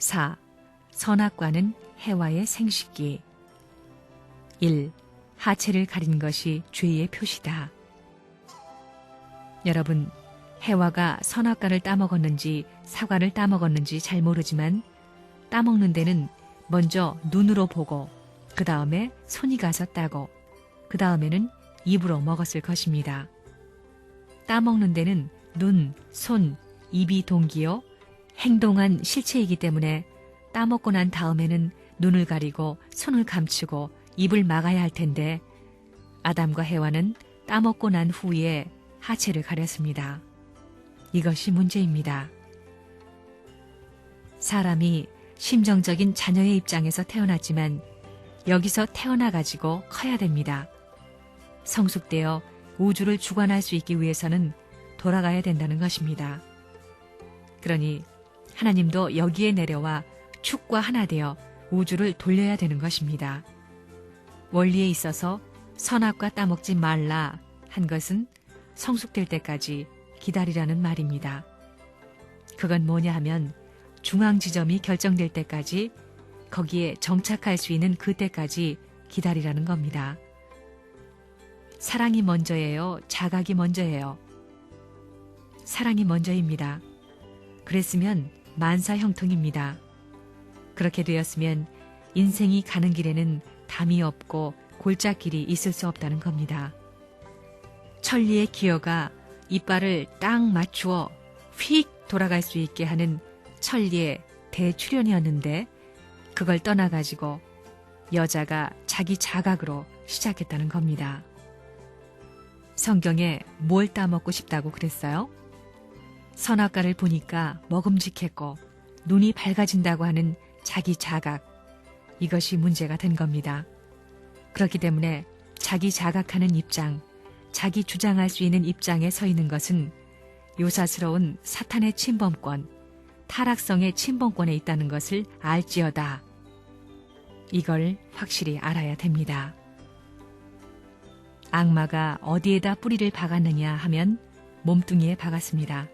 4. 선악과는 해와의 생식기. 1. 하체를 가린 것이 죄의 표시다. 여러분, 해와가 선악과를 따먹었는지 사과를 따먹었는지 잘 모르지만 따먹는 데는 먼저 눈으로 보고 그 다음에 손이 가서 따고 그 다음에는 입으로 먹었을 것입니다. 따먹는 데는 눈, 손, 입이 동기요 행동한 실체이기 때문에 따먹고 난 다음에는 눈을 가리고 손을 감추고 입을 막아야 할 텐데 아담과 해와는 따먹고 난 후에 하체를 가렸습니다. 이것이 문제입니다. 사람이 심정적인 자녀의 입장에서 태어났지만 여기서 태어나가지고 커야 됩니다. 성숙되어 우주를 주관할 수 있기 위해서는 돌아가야 된다는 것입니다. 그러니 하나님도 여기에 내려와 축과 하나 되어 우주를 돌려야 되는 것입니다. 원리에 있어서 선악과 따먹지 말라 한 것은 성숙될 때까지 기다리라는 말입니다. 그건 뭐냐 하면 중앙 지점이 결정될 때까지 거기에 정착할 수 있는 그때까지 기다리라는 겁니다. 사랑이 먼저예요? 자각이 먼저예요? 사랑이 먼저입니다. 그랬으면 만사형통입니다. 그렇게 되었으면 인생이 가는 길에는 담이 없고 골짜길이 있을 수 없다는 겁니다. 천리의 기어가 이빨을 딱 맞추어 휙 돌아갈 수 있게 하는 천리의 대출연이었는데 그걸 떠나가지고 여자가 자기 자각으로 시작했다는 겁니다. 성경에 뭘 따먹고 싶다고 그랬어요? 선악과를 보니까 먹음직했고 눈이 밝아진다고 하는 자기 자각, 이것이 문제가 된 겁니다. 그렇기 때문에 자기 자각하는 입장, 자기 주장할 수 있는 입장에 서 있는 것은 요사스러운 사탄의 침범권, 타락성의 침범권에 있다는 것을 알지어다. 이걸 확실히 알아야 됩니다. 악마가 어디에다 뿌리를 박았느냐 하면 몸뚱이에 박았습니다.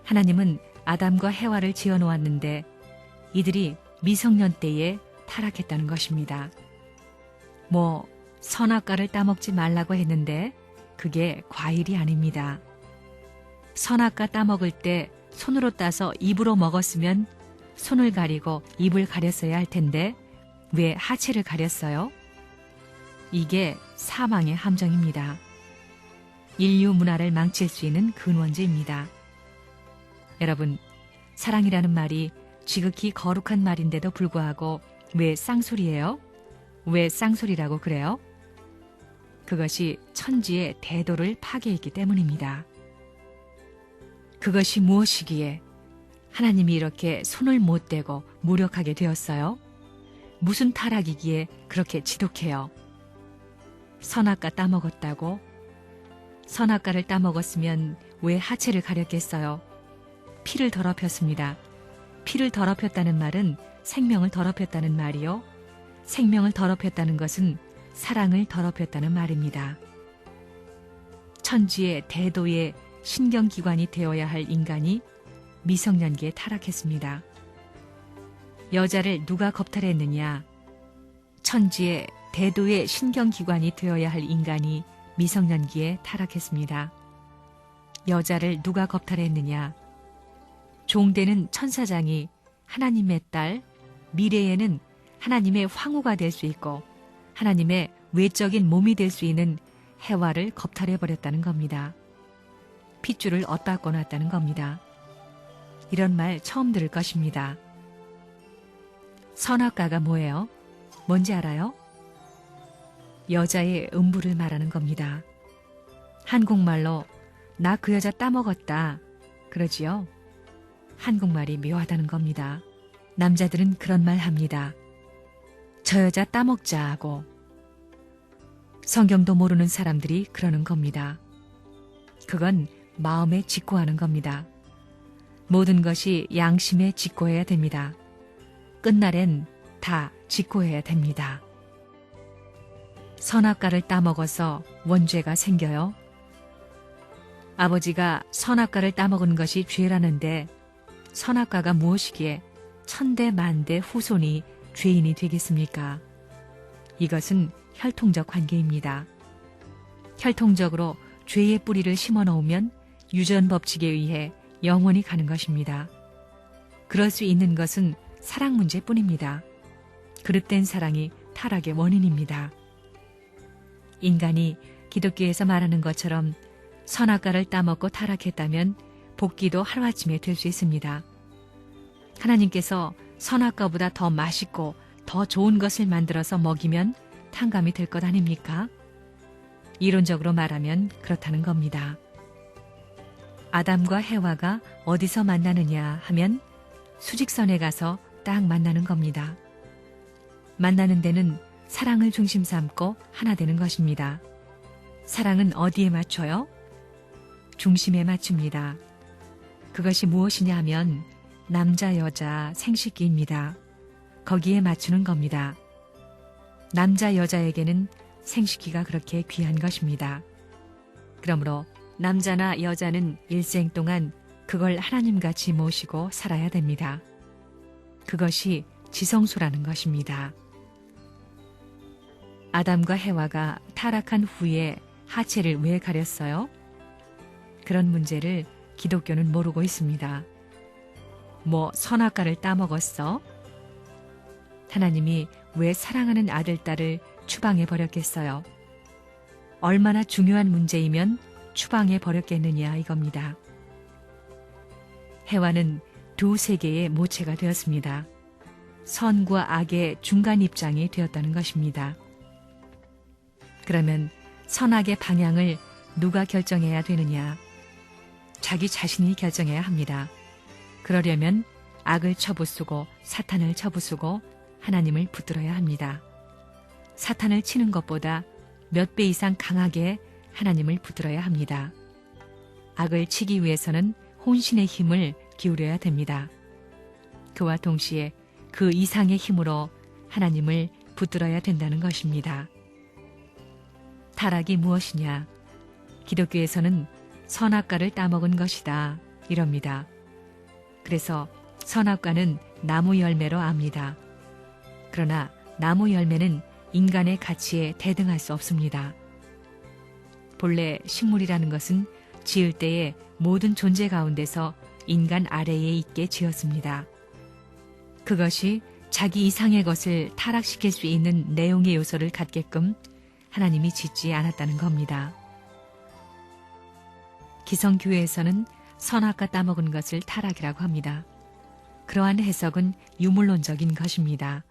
하나님은 아담과 해와를 지어놓았는데 이들이 미성년 때에 타락했다는 것입니다. 선악과를 따먹지 말라고 했는데 그게 과일이 아닙니다. 선악과 따먹을 때 손으로 따서 입으로 먹었으면 손을 가리고 입을 가렸어야 할 텐데 왜 하체를 가렸어요? 이게 사망의 함정입니다. 인류 문화를 망칠 수 있는 근원지입니다. 여러분, 사랑이라는 말이 지극히 거룩한 말인데도 불구하고 왜 쌍소리예요? 왜 쌍소리라고 그래요? 그것이 천지의 대도를 파괴했기 때문입니다. 그것이 무엇이기에 하나님이 이렇게 손을 못 대고 무력하게 되었어요? 무슨 타락이기에 그렇게 지독해요? 선악과 따먹었다고? 선악과를 따먹었으면 왜 하체를 가렸겠어요? 피를 더럽혔습니다. 피를 더럽혔다는 말은 생명을 더럽혔다는 말이요. 생명을 더럽혔다는 것은 사랑을 더럽혔다는 말입니다. 천지의 대도의 신경기관이 되어야 할 인간이 미성년기에 타락했습니다. 여자를 누가 겁탈했느냐? 천지의 대도의 신경기관이 되어야 할 인간이 미성년기에 타락했습니다. 여자를 누가 겁탈했느냐? 종되는 천사장이 하나님의 딸, 미래에는 하나님의 황후가 될 수 있고 하나님의 외적인 몸이 될 수 있는 해와를 겁탈해버렸다는 겁니다. 핏줄을 엇바꿔 놨다는 겁니다. 이런 말 처음 들을 것입니다. 선악과가 뭐예요? 뭔지 알아요? 여자의 음부를 말하는 겁니다. 한국말로 나 그 여자 따먹었다 그러지요? 한국말이 묘하다는 겁니다. 남자들은 그런 말 합니다. 저 여자 따먹자 하고. 성경도 모르는 사람들이 그러는 겁니다. 그건 마음에 직고하는 겁니다. 모든 것이 양심에 직고해야 됩니다. 끝날엔 다 직고해야 됩니다. 선악과를 따먹어서 원죄가 생겨요? 아버지가 선악과를 따먹은 것이 죄라는데 선악과가 무엇이기에 천대 만대 후손이 죄인이 되겠습니까? 이것은 혈통적 관계입니다. 혈통적으로 죄의 뿌리를 심어 놓으면 유전 법칙에 의해 영원히 가는 것입니다. 그럴 수 있는 것은 사랑 문제뿐입니다. 그릇된 사랑이 타락의 원인입니다. 인간이 기독교에서 말하는 것처럼 선악과를 따먹고 타락했다면 복귀도 하루아침에 될 수 있습니다. 하나님께서 선악과보다 더 맛있고 더 좋은 것을 만들어서 먹이면 탕감이 될 것 아닙니까? 이론적으로 말하면 그렇다는 겁니다. 아담과 해와가 어디서 만나느냐 하면 수직선에 가서 딱 만나는 겁니다. 만나는 데는 사랑을 중심 삼고 하나 되는 것입니다. 사랑은 어디에 맞춰요? 중심에 맞춥니다. 그것이 무엇이냐 하면 남자, 여자, 생식기입니다. 거기에 맞추는 겁니다. 남자, 여자에게는 생식기가 그렇게 귀한 것입니다. 그러므로 남자나 여자는 일생 동안 그걸 하나님같이 모시고 살아야 됩니다. 그것이 지성소라는 것입니다. 아담과 해와가 타락한 후에 하체를 왜 가렸어요? 그런 문제를 기독교는 모르고 있습니다. 뭐 선악과를 따먹었어? 하나님이 왜 사랑하는 아들, 딸을 추방해 버렸겠어요? 얼마나 중요한 문제이면 추방해 버렸겠느냐 이겁니다. 해와는 두 세계의 모체가 되었습니다. 선과 악의 중간 입장이 되었다는 것입니다. 그러면 선악의 방향을 누가 결정해야 되느냐? 자기 자신이 결정해야 합니다. 그러려면 악을 쳐부수고 사탄을 쳐부수고 하나님을 붙들어야 합니다. 사탄을 치는 것보다 몇 배 이상 강하게 하나님을 붙들어야 합니다. 악을 치기 위해서는 혼신의 힘을 기울여야 됩니다. 그와 동시에 그 이상의 힘으로 하나님을 붙들어야 된다는 것입니다. 타락이 무엇이냐? 기독교에서는 선악과를 따먹은 것이다 이럽니다. 그래서 선악과는 나무 열매로 압니다. 그러나 나무 열매는 인간의 가치에 대등할 수 없습니다. 본래 식물이라는 것은 지을 때에 모든 존재 가운데서 인간 아래에 있게 지었습니다. 그것이 자기 이상의 것을 타락시킬 수 있는 내용의 요소를 갖게끔 하나님이 짓지 않았다는 겁니다. 기성교회에서는 선악과 따먹은 것을 타락이라고 합니다. 그러한 해석은 유물론적인 것입니다.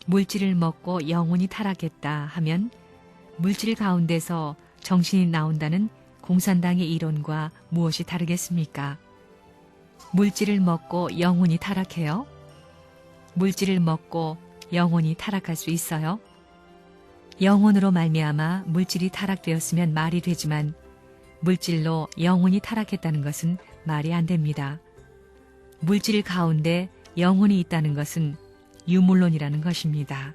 물질을 먹고 영혼이 타락했다 하면 물질 가운데서 정신이 나온다는 공산당의 이론과 무엇이 다르겠습니까? 물질을 먹고 영혼이 타락해요? 물질을 먹고 영혼이 타락할 수 있어요? 영혼으로 말미암아 물질이 타락되었으면 말이 되지만 물질로 영혼이 타락했다는 것은 말이 안 됩니다. 물질 가운데 영혼이 있다는 것은 유물론이라는 것입니다.